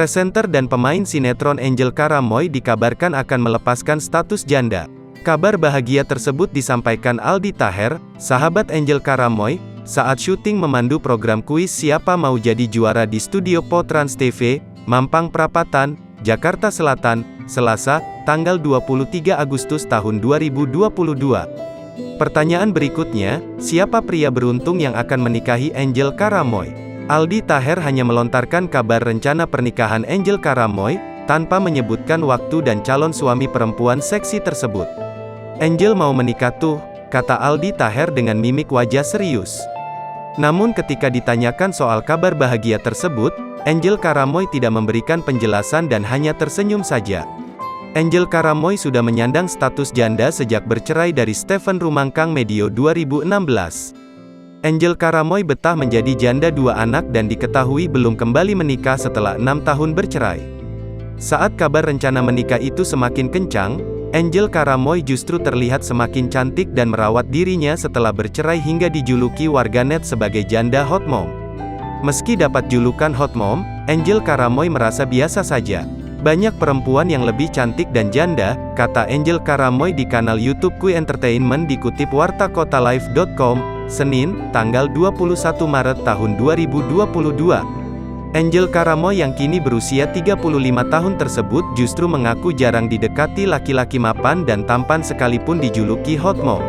Presenter dan pemain sinetron Angel Karamoy dikabarkan akan melepaskan status janda. Kabar bahagia tersebut disampaikan Aldi Taher, sahabat Angel Karamoy, saat syuting memandu program kuis Siapa Mau Jadi Juara di Studio Po Trans TV, Mampang Perapatan, Jakarta Selatan, Selasa, tanggal 23 Agustus tahun 2022. Pertanyaan berikutnya, siapa pria beruntung yang akan menikahi Angel Karamoy? Aldi Taher hanya melontarkan kabar rencana pernikahan Angel Karamoy, tanpa menyebutkan waktu dan calon suami perempuan seksi tersebut. "Angel mau menikah tuh," kata Aldi Taher dengan mimik wajah serius. Namun ketika ditanyakan soal kabar bahagia tersebut, Angel Karamoy tidak memberikan penjelasan dan hanya tersenyum saja. Angel Karamoy sudah menyandang status janda sejak bercerai dari Stephen Rumangkang medio 2016. Angel Karamoy betah menjadi janda 2 anak dan diketahui belum kembali menikah setelah 6 tahun bercerai. Saat kabar rencana menikah itu semakin kencang, Angel Karamoy justru terlihat semakin cantik dan merawat dirinya setelah bercerai hingga dijuluki warganet sebagai janda hot mom. Meski dapat julukan hot mom, Angel Karamoy merasa biasa saja. "Banyak perempuan yang lebih cantik dan janda," kata Angel Karamoy di kanal YouTube Kui Entertainment dikutip wartakotalive.com, Senin, tanggal 21 Maret tahun 2022. Angel Karamoy yang kini berusia 35 tahun tersebut justru mengaku jarang didekati laki-laki mapan dan tampan sekalipun dijuluki hot mom.